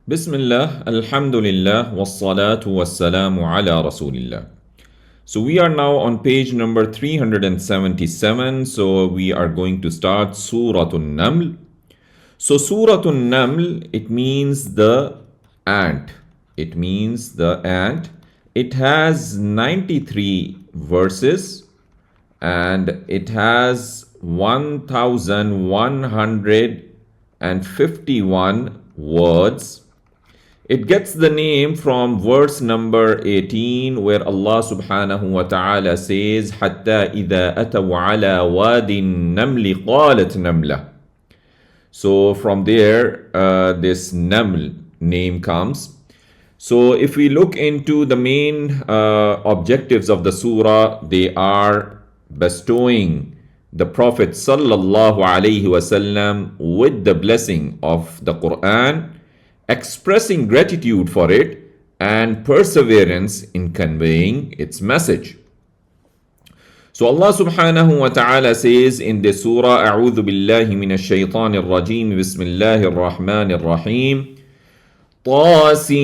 Bismillah, Alhamdulillah, wassalatu wassalamu ala Rasulillah. So we are now on page number 377. So we are going to start Suratul Naml. So Suratul Naml, it means the ant. It means the ant. It has 93 verses and it has 1151 words. It gets the name from verse number 18 where Allah subhanahu wa ta'ala says حَتَّى إِذَا أَتَوْا عَلَى وَادِ النَّمْلِ قَالَتْ نَمْلَةٌ. So from there this Naml name comes. So if we look into the main objectives of the surah, they are bestowing the Prophet sallallahu alaihi wasallam with the blessing of the Quran, expressing gratitude for it, and perseverance in conveying its message. So Allah subhanahu wa ta'ala says in the surah, أعوذ بالله من الشيطان الرجيم بسم الله الرحمن الرحيم طاسين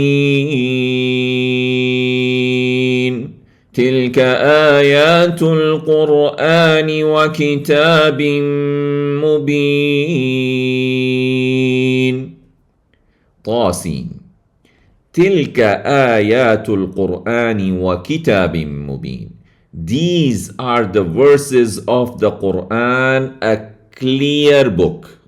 تلك آيات القرآن وكتاب مبين. طاسين تلك آيات القرآن وكتاب مبين. These are the verses of the Quran, a clear book,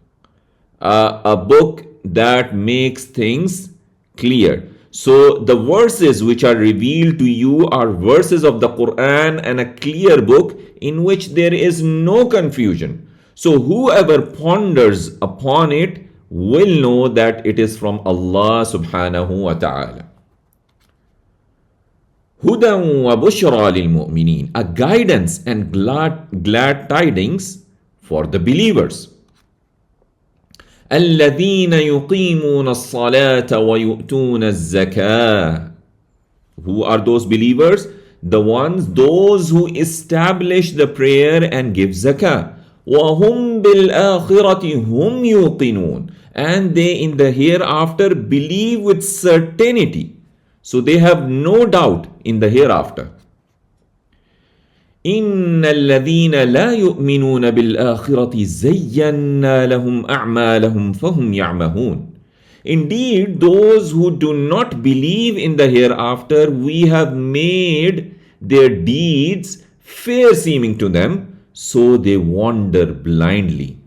a book that makes things clear. So the verses which are revealed to you are verses of the Quran and a clear book in which there is no confusion. So whoever ponders upon it will know that it is from Allah subhanahu wa ta'ala. Hudan wa bushra lil mu'mineen, a guidance and glad tidings for the believers. الذين يقيمون الصلاة ويؤتون الزكاة. Who are those believers? Those who establish the prayer and give zakah. وهم بالآخرة هم يوقنون. And they in the hereafter believe with certainty. So they have no doubt in the hereafter. إن الذين لا يؤمنون بالآخرة زينا لهم أعمالهم فهم يعمهون. Indeed, those who do not believe in the hereafter, we have made their deeds fair seeming to them, so they wander blindly.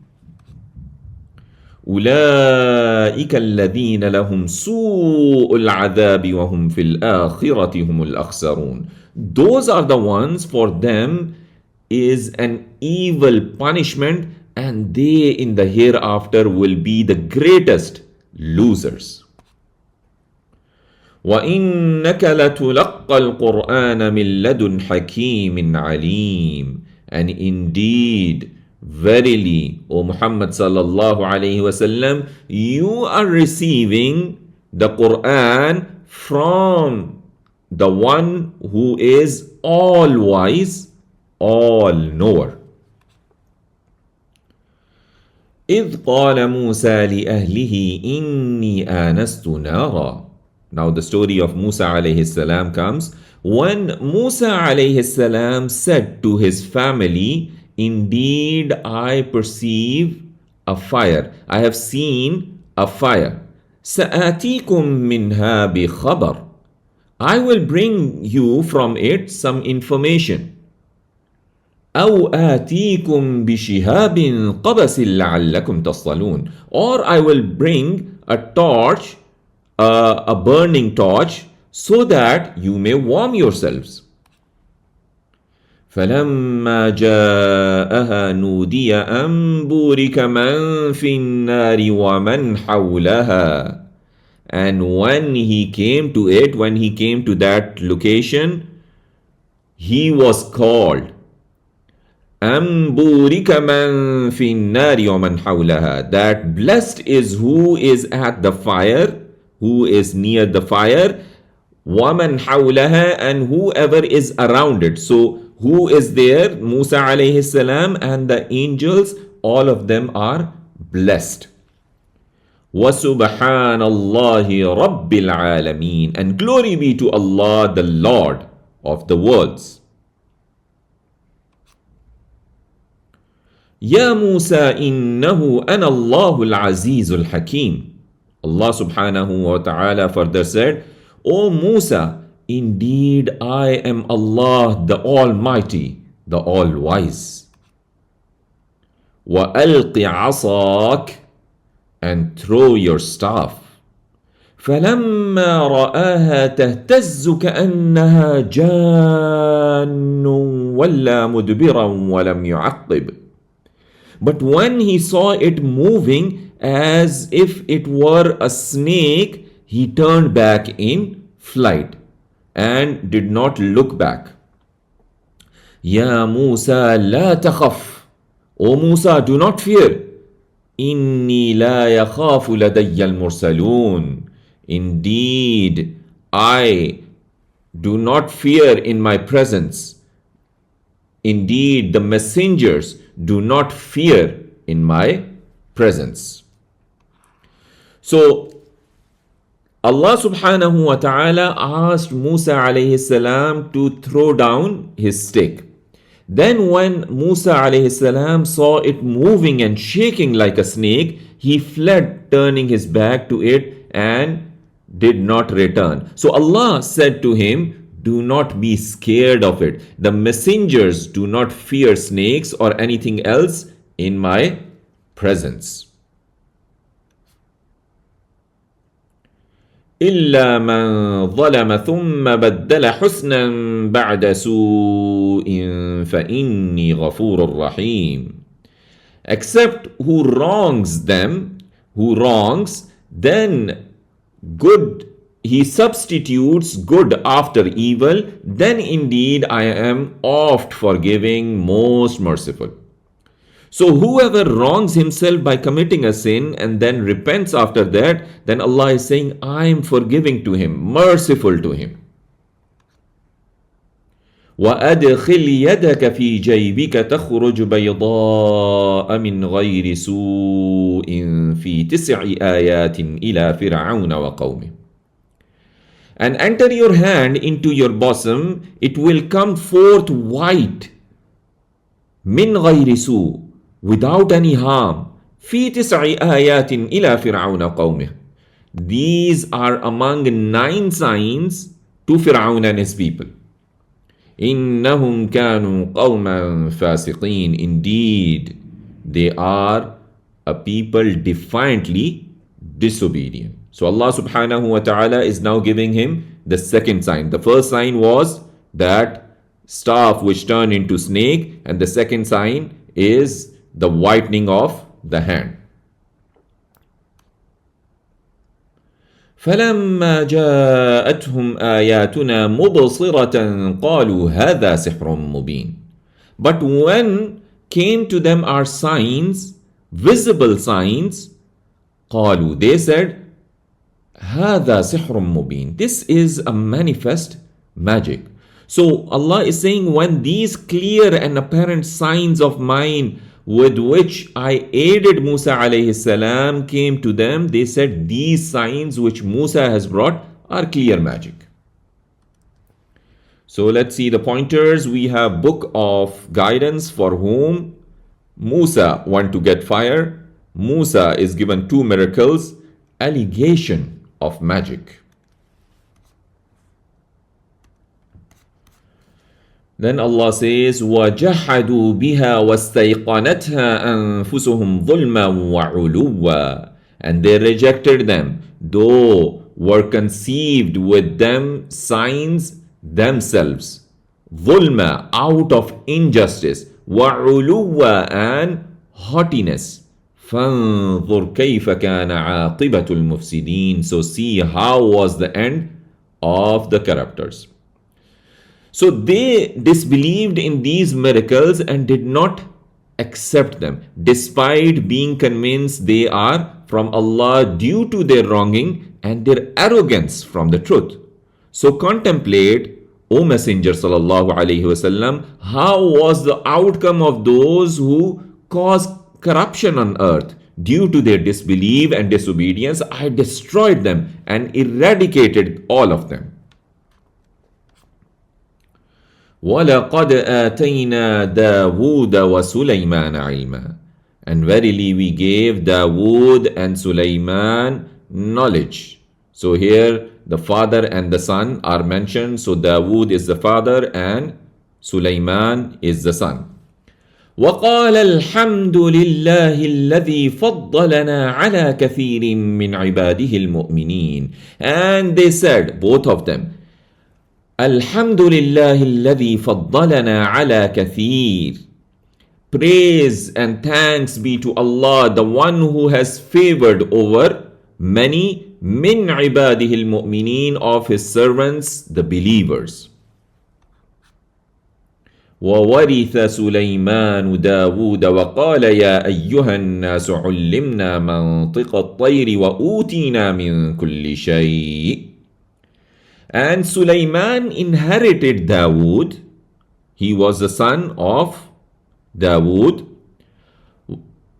أولئك الذين لهم سوء العذاب وهم في الآخرة هم الأخسرون. Those are the ones, for them is an evil punishment, and they in the hereafter will be the greatest losers. وَإِنَّكَ لَتُلَقَّى الْقُرْآنَ مِنْ لَدُنْ حَكِيمٍ عَلِيمٍ. And indeed, verily, O Muhammad sallallahu alayhi wasallam, you are receiving the Quran from the one who is all wise, all knower. إذ قال موسى لأهله إني آنست نارا. Now the story of Musa alayhi salam comes when Musa alayhi salam said to his family, indeed I perceive a fire, I have seen a fire. سآتيكم منها بخبر. I will bring you from it some information. أو آتيكم بشهاب قبس لعلكم تصطلون. Or I will bring a torch, a burning torch, so that you may warm yourselves. فلما جاءها نودي أن بورك من في النار ومن حولها. And when he came to it, when he came to that location, he was called أن بورك من في النار ومن حولها. That blessed is who is at the fire, who is near the fire, ومن حولها, and whoever is around it. So who is there? Musa alayhi salam and the angels, all of them are blessed. وَسُبْحَانَ اللَّهِ رَبِّ الْعَالَمِينَ. And glory be to Allah, the Lord of the worlds. يَا مُوسَى إِنَّهُ أَنَا اللَّهُ الْعَزِيزُ الْحَكِيمُ. Allah subhanahu wa ta'ala further said, O Musa, indeed I am Allah, the Almighty, the All-Wise. وَأَلْقِ عَصَاكَ, and throw your staff. فَلَمَّا رَآهَا تَهْتَزُّ كَأَنَّهَا جَانٌّ وَلَّى مُدْبِرًا وَلَمْ يُعَقِّبْ. But when he saw it moving as if it were a snake, he turned back in flight and did not look back. Ya Musa la takhaf. O Musa, do not fear. Inni la yakhafu ladayya al-mursalun. Indeed, I do not fear in my presence. Indeed, the messengers do not fear in my presence. So, Allah subhanahu wa ta'ala asked Musa alayhi salam to throw down his stick. Then when Musa alayhi salam saw it moving and shaking like a snake, he fled, turning his back to it and did not return. So Allah said to him, do not be scared of it. The messengers do not fear snakes or anything else in my presence. إلا من ظلم ثم بدل حسنا بعد سوء فإني غفور رحيم. Except who wrongs them, who wrongs, then good, he substitutes good after evil, then indeed I am oft forgiving, most merciful. So whoever wrongs himself by committing a sin and then repents after that, then Allah is saying, I am forgiving to him, merciful to him. وَأَدْخِلْ يَدَكَ فِي جَيْبِكَ تَخْرُجْ بَيْضَاءَ مِنْ غَيْرِ سُوءٍ فِي 9 آيَاتٍ إِلَى فِرْعَوْنَ وَقَوْمِهِ. And enter your hand into your bosom, it will come forth white, min ghayri su, without any harm, fi 9 ayatin ila fir'auna qawmih. These are among 9 signs to Fir'aun and his people. Innahum kanu qawman fasiqeen. Indeed, they are a people defiantly disobedient. So Allah subhanahu wa ta'ala is now giving him the second sign. The first sign was that staff which turned into snake, and the second sign is the whitening of the hand. فَلَمَّا جَاءَتْهُمْ آيَاتُنَا مُبْصِرَةً قَالُوا هَذَا سِحْرٌ مُبِينٌ. But when came to them our signs, visible signs, قَالُوا, they said, هَذَا سِحْرٌ مُبِينٌ. This is a manifest magic. So Allah is saying, when these clear and apparent signs of mine with which I aided Musa alayhi salam came to them, they said these signs which Musa has brought are clear magic. So let's see the pointers. We have book of guidance for whom Musa want to get fire. Musa is given 2 miracles, allegation of magic. Then Allah says, وَجَحَدُوا بِهَا وَاسْتَيْقَنَتْهَا أَنفُسُهُمْ ظُلْمًا وَعُلُوًّا. And they rejected them, though were conceived with them signs themselves. ظُلْمًا, out of injustice. وَعُلُوًّا, and haughtiness. فَانظُرْ كَيْفَ كَانَ عَاقِبَةُ الْمُفْسِدِينَ. So see how was the end of the corruptors. So they disbelieved in these miracles and did not accept them, despite being convinced they are from Allah due to their wronging and their arrogance from the truth. So contemplate, O Messenger sallallahu alaihi wasallam, how was the outcome of those who caused corruption on earth Due to their disbelief and disobedience, I destroyed them and eradicated all of them. وَلَقَدْ آتَيْنَا دَاوُودَ وَسُلَيْمَانَ عِلْمًا. And verily we gave Dawood and Sulaiman knowledge. So here the father and the son are mentioned. So Dawood is the father and Sulaiman is the son. وَقَالَ الْحَمْدُ لِلَّهِ الَّذِي فَضَّلَنَا عَلَى كَثِيرٍ مِّنْ عِبَادِهِ الْمُؤْمِنِينَ. And they said, both of them, الحمد لله الذي فضلنا على كثير. Praise and thanks be to Allah, the one who has favored over many min عباده المؤمنين, of his servants, the believers. وورث سليمان داود وقال يا أيها الناس علمنا منطق الطير وأوتينا من كل شيء. And Sulaiman inherited Dawood. He was the son of Dawood.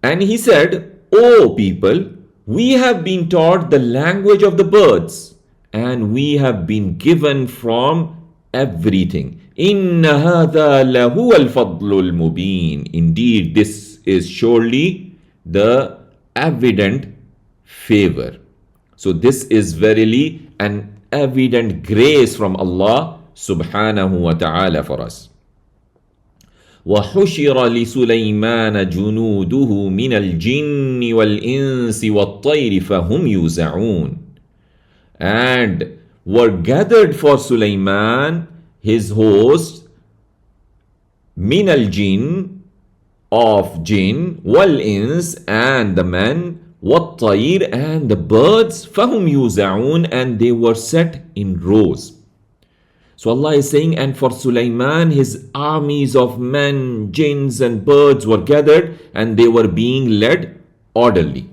And he said, O people, we have been taught the language of the birds, and we have been given from everything. إِنَّ هَذَا لَهُوَ الْفَضْلُ الْمُبِينَ. Indeed, this is surely the evident favor. So this is verily an evident grace from Allah subhanahu wa ta'ala for us. وحشر لسليمان جنوده من الجن والإنس والطير فهم يوزعون. And were gathered for Sulaiman his host من الجن, of jinn, والإنس, and the men, والطير, and the birds, فهم يوزعون, and they were set in rows. So Allah is saying, and for Sulaiman, his armies of men, jinns and birds were gathered and they were being led orderly.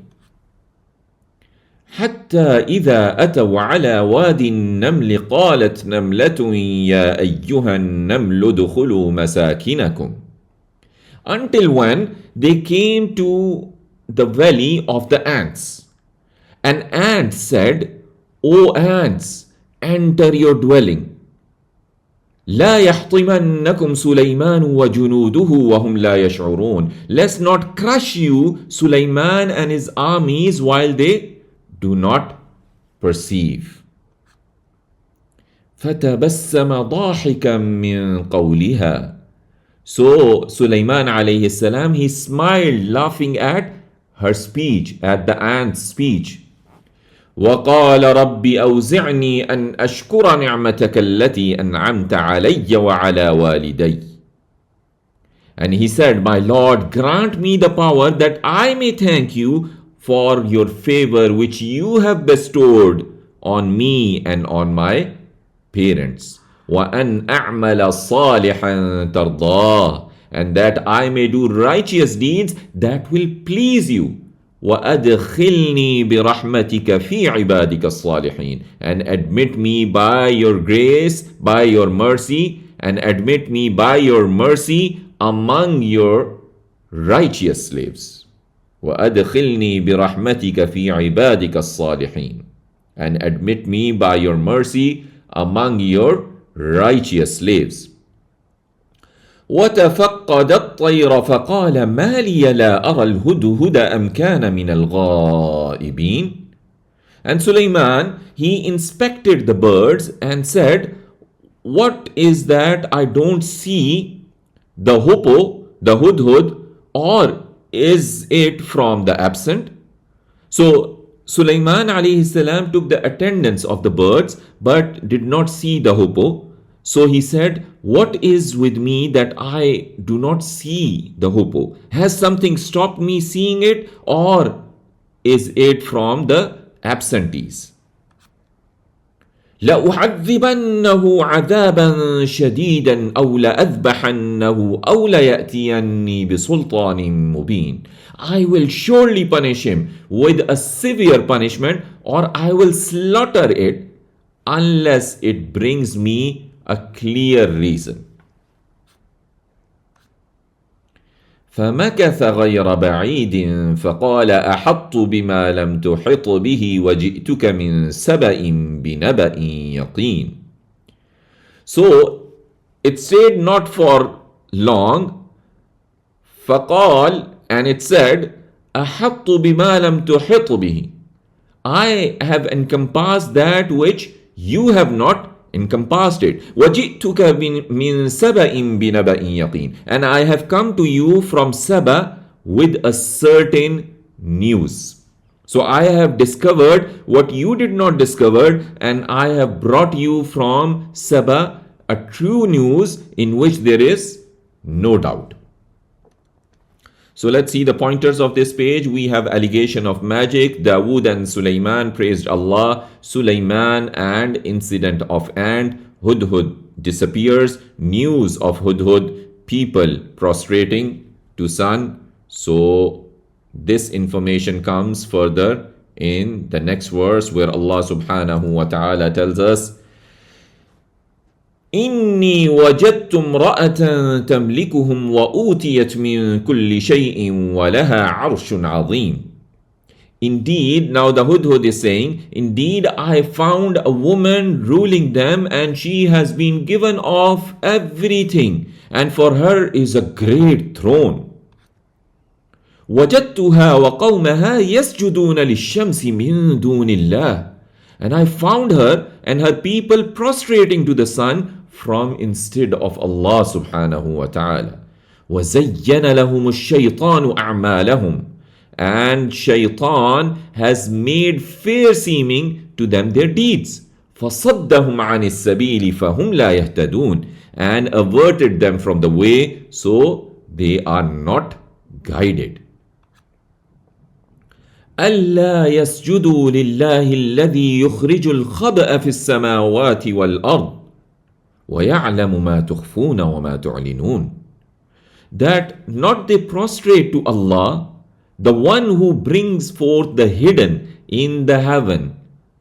حتى إذا أتوا على واد النمل قالت نملة يا أيها النمل ادخلوا مساكنكم. Until when they came to the valley of the ants. An ant said, O ants, enter your dwelling. لا يحطمنكم سليمان وجنوده وهم لا يشعرون. Let's not crush you, Sulaiman and his armies, while they do not perceive. فتبسم ضاحكا من قولها. So Sulaiman alayhi salam, he smiled laughing at her speech, at the ant's speech. وقال رب أوزعني أن أشكر نعمتك التي أنعمت علي وعلى والدي. And he said, my Lord, grant me the power that I may thank you for your favor which you have bestowed on me and on my parents. وأن أعمل صالحا ترضاه, and that I may do righteous deeds that will please you. وَأَدْخِلْنِي بِرَحْمَتِكَ فِي عِبَادِكَ الصَّالِحِينَ, and admit me by your grace, by your mercy, and admit me by your mercy among your righteous slaves. وَأَدْخِلْنِي بِرَحْمَتِكَ فِي عِبَادِكَ الصَّالِحِينَ, and admit me by your mercy among your righteous slaves. وتفقد الطير فقال ما لي لا أرى الهدهد أم كان من الغائبين. And Sulaiman, he inspected the birds and said, what is that I don't see the hoopoe, the hudhud, or is it from the absent? So Sulaiman alayhi salam took the attendance of the birds but did not see the hoopoe. So he said, what is with me that I do not see the hoopoe? Has something stopped me seeing it, or is it from the absentees? لأعذبنه عذابا شديدا أو لأذبحنه أو ليأتيني بسلطان مبين. I will surely punish him with a severe punishment, or I will slaughter it unless it brings me a clear reason. فمكث غير بعيد فقال أحطت بما لم تحط به وجئتك من سبأ بنبأ يقين. So it stayed not for long. فقال, and it said, أحط بما لم تحط به. I have encompassed that which you have not encompassed it. وَجِئْتُكَ مِنْ سَبَإٍ بِنَبَإٍ يَقِينٍ. And I have come to you from Saba with a certain news. So I have discovered what you did not discover, and I have brought you from Saba a true news in which there is no doubt. So let's see the pointers of this page. We have allegation of magic. Dawood and Sulaiman praised Allah. Sulaiman and incident of ant. Hudhud disappears. News of Hudhud. People prostrating to sun. So this information comes further in the next verse where Allah subhanahu wa ta'ala tells us, إني وجدت امرأة تملكهم وأوتيت من كل شيء ولها عرش عظيم. Indeed, now the Hudhud is saying, indeed I found a woman ruling them, and she has been given of everything, and for her is a great throne. وجدتها وقومها يسجدون للشمس من دون الله. And I found her and her people prostrating to the sun from instead of Allah subhanahu wa ta'ala. وَزَيَّنَ لَهُمُ الشَّيْطَانُ أَعْمَالَهُمْ. And shaitan has made fair seeming to them their deeds. فَصَدَّهُمْ عَنِ السَّبِيلِ فَهُمْ لَا يَهْتَدُونَ. And averted them from the way, so they are not guided. أَلَّا يَسْجُدُوا لِلَّهِ الَّذِي يُخْرِجُ الْخَبْأَ فِي السَّمَاوَاتِ وَالْأَرْضِ وَيَعْلَمُ مَا تُخْفُونَ وَمَا تُعْلِنُونَ. That not they prostrate to Allah, the one who brings forth the hidden in the heaven,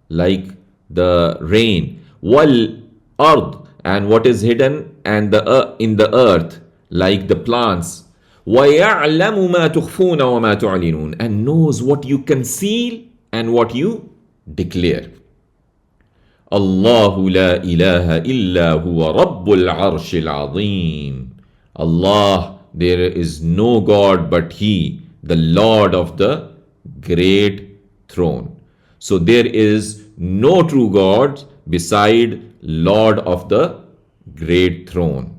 like the rain, wal ard, and what is hidden and in the earth, like the plants, وَيَعْلَمُ مَا تُخْفُونَ وَمَا تُعْلِنُونَ, and knows what you conceal and what you declare. الله لا إله إلا هو رب العرش العظيم. Allah, there is no God but He, the Lord of the great throne. So there is no true God beside Lord of the great throne.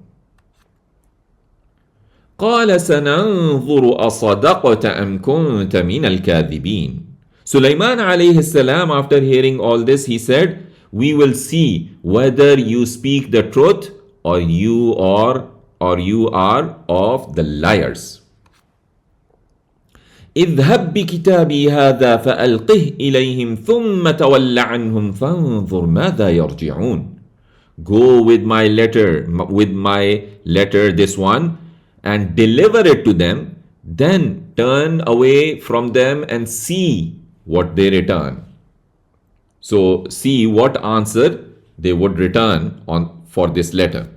قال سننظر أصدقت أم كنت من الكاذبين. Sulaiman alayhi salam, after hearing all this, he said, we will see whether you speak the truth or you are of the liars. اذهب بكتابي هذا فألقه إليهم ثم تول عنهم فانظر ماذا يرجعون. Go with my letter, this one, and deliver it to them, then turn away from them and see what they return. So see what answer they would return for this letter.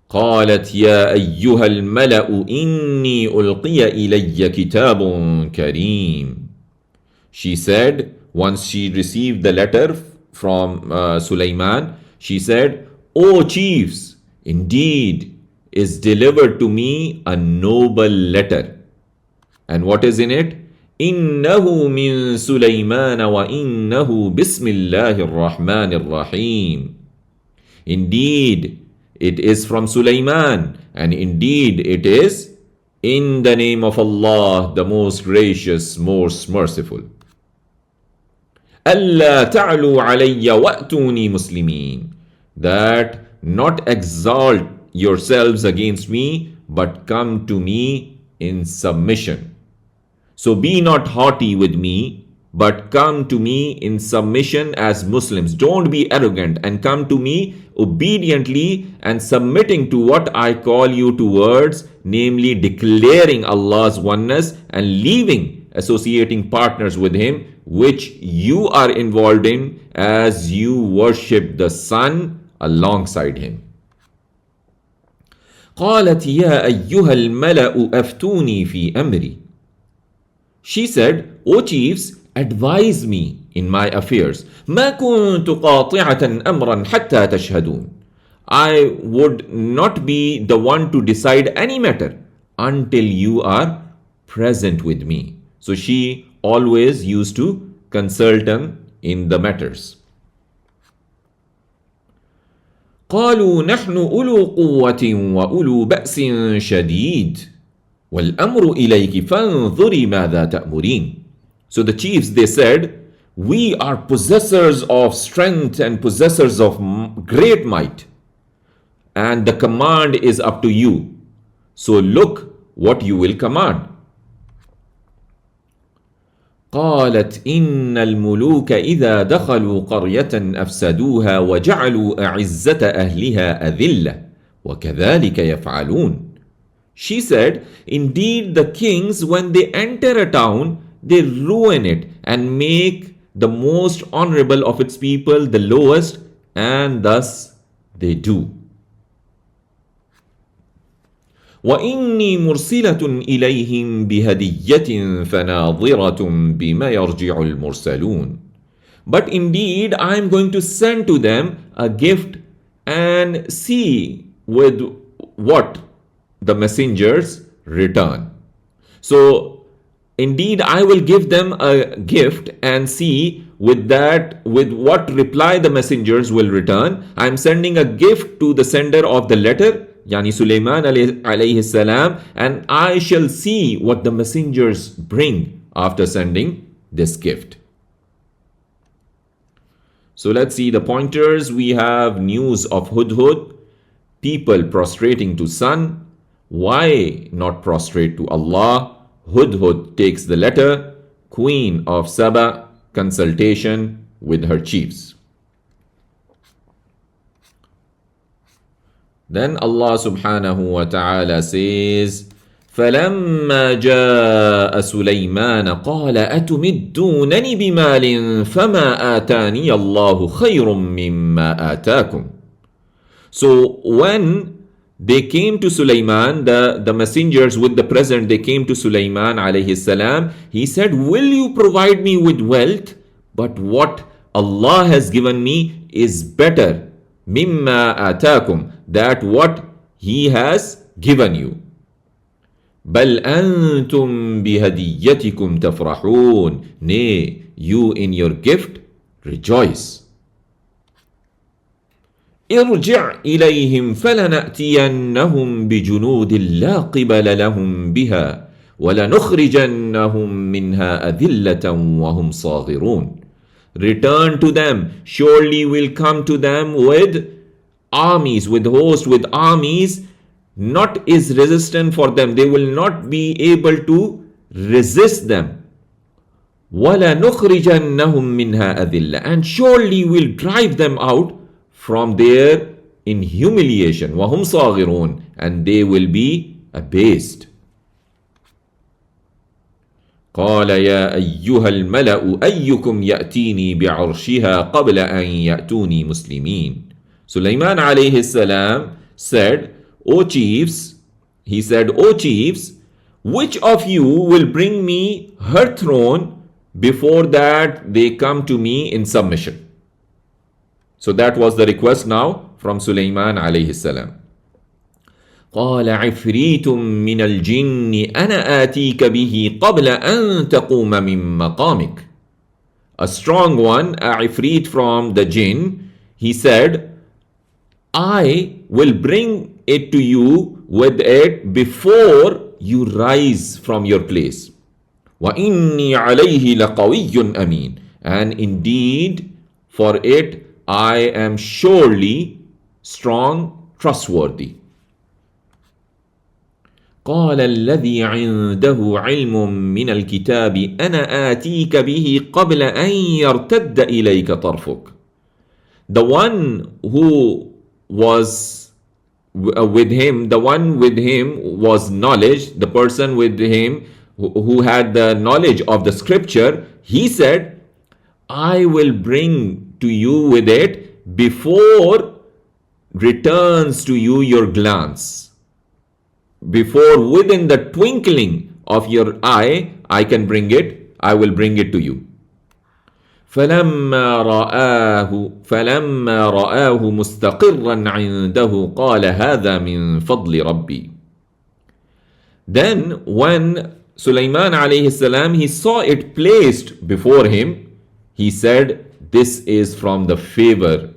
قالت يا أيها الملأ إني ألقي إلي كتاب كريم. She said, once she received the letter from Sulaiman, she said, O chiefs, indeed is delivered to me a noble letter. And what is in it? إنه من سليمان وإنه بسم الله الرحمن الرحيم. Indeed, it is from Sulaiman, and indeed it is in the name of Allah, the most gracious, most merciful. ألا تعلوا علي وأتوني مسلمين. That not exalt yourselves against me, but come to me in submission. So be not haughty with me, but come to me in submission as Muslims. Don't be arrogant, and come to me obediently and submitting to what I call you towards, namely declaring Allah's oneness and leaving associating partners with Him, which you are involved in as you worship the sun alongside Him. قالت يا أيها الملأ أفتوني في أمري. She said, O chiefs, advise me in my affairs. ما كنت قاطعة أمرا حتى تشهدون. I would not be the one to decide any matter until you are present with me. So she always used to consult him in the matters. قالوا نحن أولو قوة وأولو بأس شديد والأمر إليك فانظري ماذا تأمرين. So the chiefs, they said, we are possessors of strength and possessors of great might, and the command is up to you. So look what you will command. قالت إن الملوك إذا دخلوا قرية أفسدوها وجعلوا أعزة أهلها أذلة وكذلك يفعلون. She said, indeed the kings when they enter a town, they ruin it and make the most honorable of its people the lowest, and thus they do. وإني مرسلة إليهم بهدية فناظرة بما يرجع المرسلون. But indeed I am going to send to them a gift and see with what the messengers return. So indeed I will give them a gift and see with what reply the messengers will return. I am sending a gift to the sender of the letter, Yani Sulaiman alayhi salam, and I shall see what the messengers bring after sending this gift. So let's see the pointers. We have news of Hudhud, people prostrating to sun. Why not prostrate to Allah? Hudhud takes the letter. Queen of Saba, consultation with her chiefs. Then Allah subhanahu wa ta'ala says, فَلَمَّا جَاءَ سُلَيْمَانَ قَالَ أَتُمِدُّونَنِ بِمَالٍ فَمَا آتَانِيَ اللَّهُ خَيْرٌ مِّمَّا آتَاكُمْ. So when they came to Sulaiman, the messengers with the present, they came to Sulaiman alayhi salam. He said, will you provide me with wealth? But what Allah has given me is better. مِمَّا آتَاكُمْ, that what He has given you. بَلْ أَنْتُمْ بِهَدِيَّتِكُمْ تَفْرَحُونَ. Nay, you in your gift rejoice. ارجع إليهم فلنأتينهم بجنود لا قبل لهم بها ولنخرجنهم منها أذلة وهم صاغرون. Return to them, surely we'll come to them with armies, with hosts, with armies, not is resistant for them. They will not be able to resist them. وَلَنُخْرِجَنَّهُمْ مِنْهَا أَذِلَّةً. And surely we'll drive them out from there in humiliation. وَهُمْ صَاغِرُونَ. And they will be abased. قال يا أيها الملأ أيكم يأتيني بعرشها قبل أن يأتوني مسلمين. Sulaiman alayhi salam said, O chiefs, he said, O chiefs, which of you will bring me her throne before that they come to me in submission? So that was the request now from Sulaiman alayhi salam. قال عفريت من الجن أنا آتيك به قبل أن تقوم من مقامك. A strong one, a ifrit from the jinn, he said, I will bring it to you with it before you rise from your place. وَإِنِّي عَلَيْهِ لَقَوِيٌّ أَمِينٌ. And indeed, for it I am surely strong, trustworthy. قال الذي عنده علم من الكتاب أنا آتيك به قبل أن يرتد إليك طرفك. The one who was with him, the one with him was knowledge, the person with him who had the knowledge of the scripture, he said, I will bring to you with it before returns to you your glance. before within the twinkling of your eye, I can bring it, I will bring it to you. فلما رآه مستقرا عنده قال هذا من فضل ربي. Then when Sulaiman alayhi salam, he saw it placed before him, he said, this is from the favor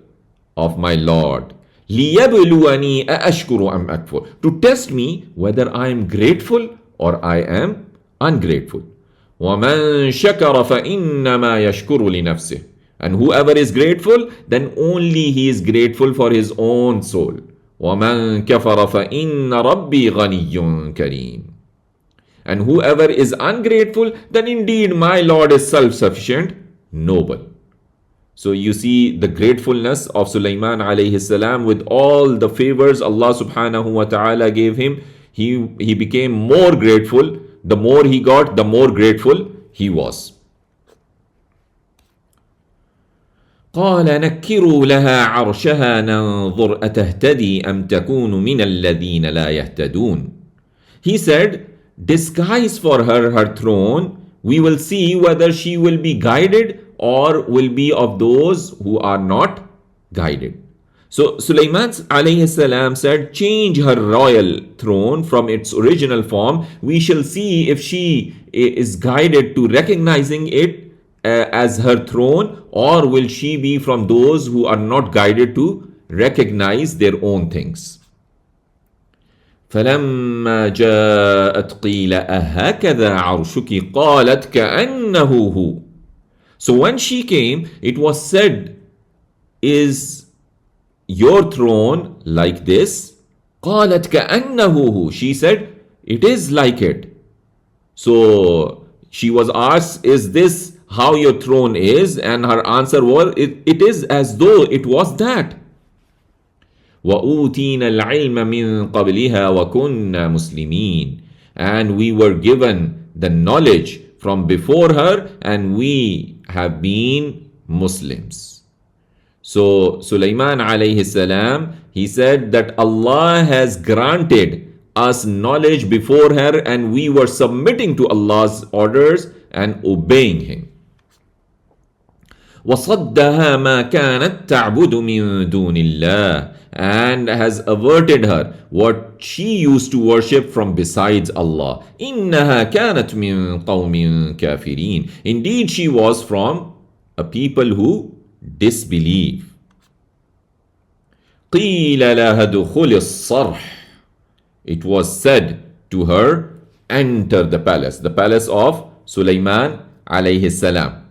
of my Lord. لِيَبْلُوَنِي أَأَشْكُرُ أَمْ أَكْفُرُ, to test me whether I am grateful or I am ungrateful. وَمَنْ شَكَرَ فَإِنَّمَا يَشْكُرُ لِنَفْسِهِ, and whoever is grateful, then only he is grateful for his own soul. وَمَنْ كَفَرَ فَإِنَّ رَبِّي غَنِيٌّ كَرِيمٌ, and whoever is ungrateful, then indeed my Lord is self-sufficient, noble. So you see the gratefulness of Sulaiman alayhi salam with all the favors Allah subhanahu wa ta'ala gave him. He became more grateful. The more he got, the more grateful he was. قال نكروا لها عرشها ننظر أتهتدي أم تكون من الذين لا يهتدون. He said, disguise for her throne. We will see whether she will be guided or will be of those who are not guided. So Sulaiman alayhi salam said, change her royal throne from its original form. We shall see if she is guided to recognizing it as her throne, or will she be from those who are not guided to recognize their own things. فلما جاءت قيل أهكذا عرشك قالت كأنه هو. So when she came, it was said, is your throne like this? قالت كأنه هو. She said, it is like it. So she was asked, is this how your throne is? And her answer was, it is as though it was that. وَأُوتِينَا الْعِلْمَ مِنْ قَبْلِهَا وَكُنَّا مُسْلِمِينَ, and we were given the knowledge from before her and we have been Muslims. So Sulaiman alayhi salam, he said that Allah has granted us knowledge before her and we were submitting to Allah's orders and obeying him. وَصَدَّهَا مَا كَانَتْ تَعْبُدُ مِن دُونِ اللَّهِ, and has averted her what she used to worship from besides Allah. إِنَّهَا كَانَتْ مِن قَوْمٍ كَافِرِينَ, indeed she was from a people who disbelieve. قِيلَ لَهَا ادْخُلِي الصَّرْحَ, it was said to her, enter the palace of Sulaiman alayhi salam.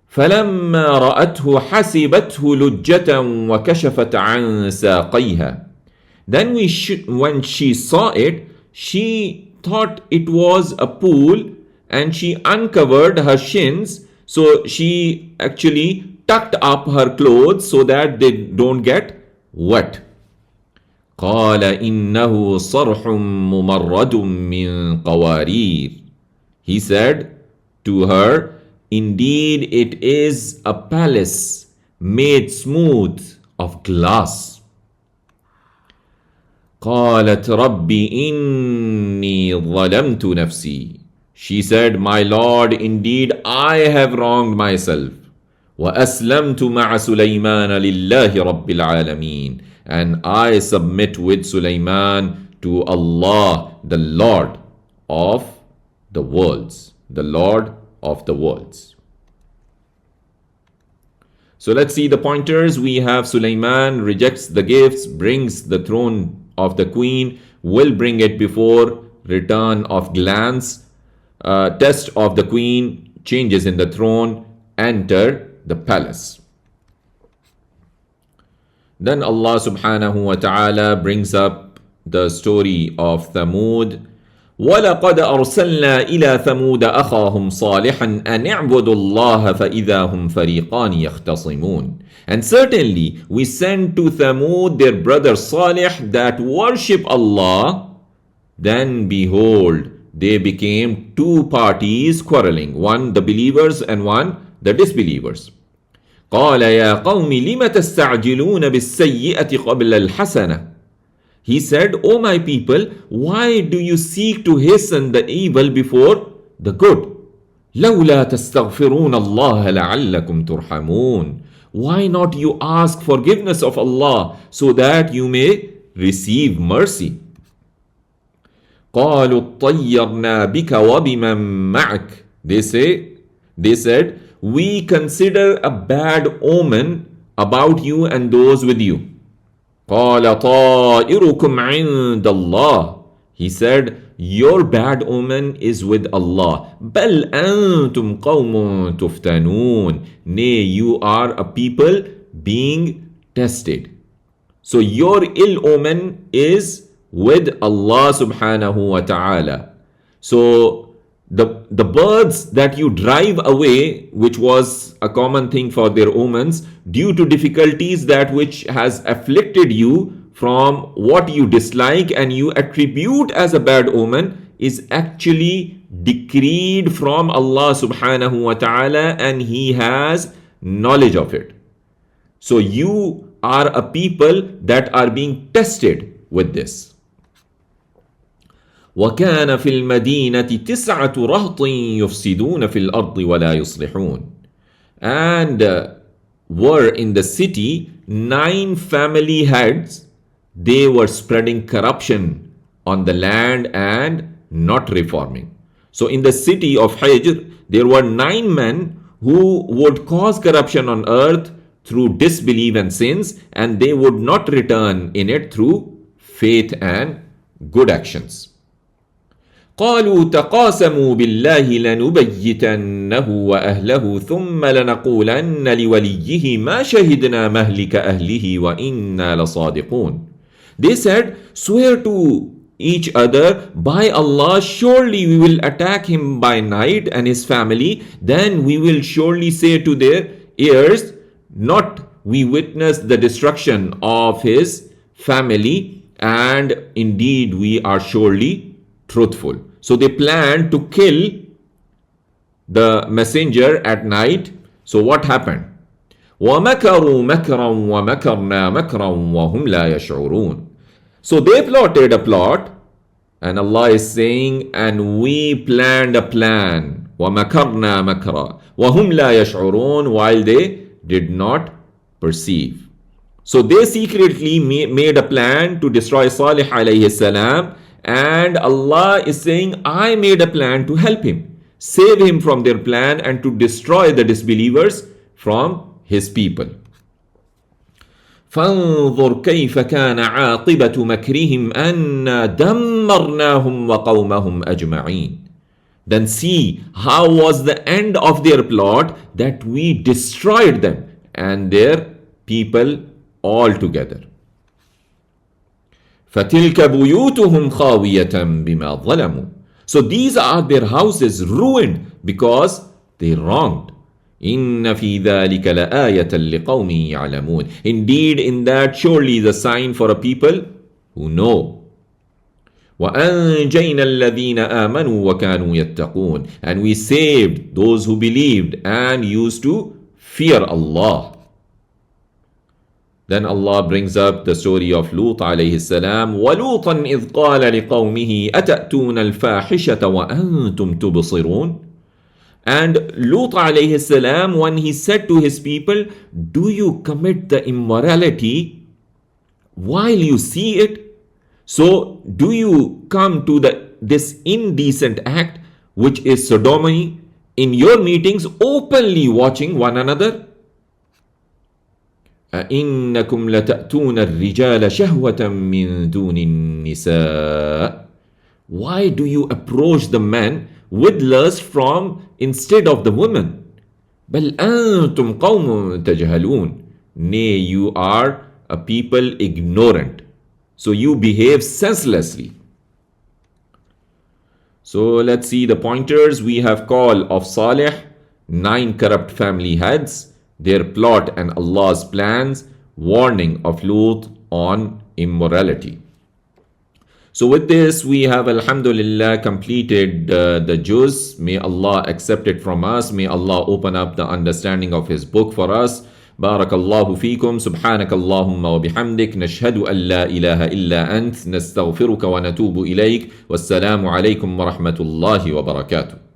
فلما رأته حسبته لجة وكشفت عن ساقيها. Then when she saw it, she thought it was a pool and she uncovered her shins. So she actually tucked up her clothes so that they don't get wet. قال إنه صرح ممرد من قوارير. He said to her, indeed it is a palace made smooth of glass. قالت رب إني ظلمت نفسي. She said, my Lord, indeed I have wronged myself. وأسلمت مع سليمان لله رب العالمين, and I submit with Sulaiman to Allah, the Lord of the worlds. The Lord of the worlds. So let's see the pointers. We have Sulaiman rejects the gifts, brings the throne of the queen, will bring it before return of glance, test of the queen, changes in the throne, enter the palace. Then Allah subhanahu wa ta'ala brings up the story of Thamud. وَلَقَدْ أَرْسَلْنَا إِلَى ثَمُودَ أَخَاهُمْ صَالِحًا أَنِ اعْبُدُوا اللَّهَ فَإِذَا هُمْ فَرِيقَانِ يَخْتَصِمُونَ. And certainly we sent to Thamud their brother Salih that worship Allah. Then behold, they became two parties quarreling, one the believers and one the disbelievers. قَالَ يَا قَوْمِ لِمَ تَسْتَعْجِلُونَ بِالسَّيِّئَةِ قَبْلَ الْحَسَنَةِ. He said, O my people, why do you seek to hasten the evil before the good? لولا تستغفرون الله لعلكم ترحمون. Why not you ask forgiveness of Allah so that you may receive mercy? قالوا اطيرنا بك وبمن معك. They said, we consider a bad omen about you and those with you. قال طائركم عند الله. He said, your bad omen is with Allah. بل أنتم قوم تفتنون. Nay, you are a people being tested. So your ill omen is with Allah subhanahu wa ta'ala. So the birds that you drive away, which was a common thing for their omens, due to difficulties that which has afflicted you from what you dislike and you attribute as a bad omen, is actually decreed from Allah subhanahu wa ta'ala, and He has knowledge of it. So you are a people that are being tested with this. وكان في المدينة 9 رهط يفسدون في الأرض ولا يصلحون. And were in the city 9 family heads. They were spreading corruption on the land and not reforming. So in the city of Hijr, there were 9 men who would cause corruption on earth through disbelief and sins, and they would not return in it through faith and good actions. قالوا تقاسموا بالله لنبيتنه وأهله ثم لنقولن لوليه ما شهدنا مهلك أهله وإنا لصادقون. They said, swear to each other, by Allah, surely we will attack him by night and his family, then we will surely say to their ears, not we witnessed the destruction of his family, and indeed we are surely truthful. So they planned to kill the messenger at night. So what happened? وَمَكَرُوا مَكْرًا وَمَكَرْنَا مَكْرًا وَهُمْ لَا يَشْعُرُونَ. So they plotted a plot, and Allah is saying, and we planned a plan. وَمَكَرْنَا مَكْرًا وَهُمْ لَا يَشْعُرُونَ, while they did not perceive. So they secretly made a plan to destroy Salih alayhi salam, and Allah is saying, I made a plan to help him, save him from their plan, and to destroy the disbelievers from his people. فانظر كيف كان عاقبة مكرهم أنا دمرناهم وقومهم أجمعين. Then see how was the end of their plot, that we destroyed them and their people altogether. فَتِلْكَ بُيُوتُهُمْ خَاوِيَةً بِمَا ظَلَمُوا. So these are their houses ruined because they wronged. إِنَّ فِي ذَلِكَ لَآيَةً لِقَوْمٍ يَعْلَمُونَ. Indeed, in that surely is a sign for a people who know. وَأَنْجَيْنَا الَّذِينَ آمَنُوا وَكَانُوا يَتَّقُونَ. And we saved those who believed and used to fear Allah. Then Allah brings up the story of Lut alayhi salam. وَلُوطًا إِذْ قَالَ لِقَوْمِهِ أَتَأْتُونَ الْفَاحِشَةَ وَأَنْتُمْ تُبْصِرُونَ. And Lut alayhi salam, when he said to his people, do you commit the immorality while you see it? So do you come to this indecent act, which is sodomy, in your meetings, openly watching one another? أَإِنَّكُمْ لَتَأْتُونَ الرِّجَالَ شَهْوَةً مِّن دُونِ النِّسَاءِ. Why do you approach the men with lust from instead of the women? بَلْ أَنْتُمْ قَوْمٌ تَجْهَلُونَ. Nay, you are a people ignorant. So you behave senselessly. So let's see the pointers. We have call of Salih, 9 corrupt family heads, their plot and Allah's plans, warning of Lut on immorality. So with this, we have alhamdulillah completed the juz. May Allah accept it from us. May Allah open up the understanding of His book for us. بارك الله فيكم. سبحانك اللهم وبحمدك، نشهد أن لا إله إلا أنت، نستغفرك ونتوب إليك. والسلام عليكم ورحمة الله وبركاته.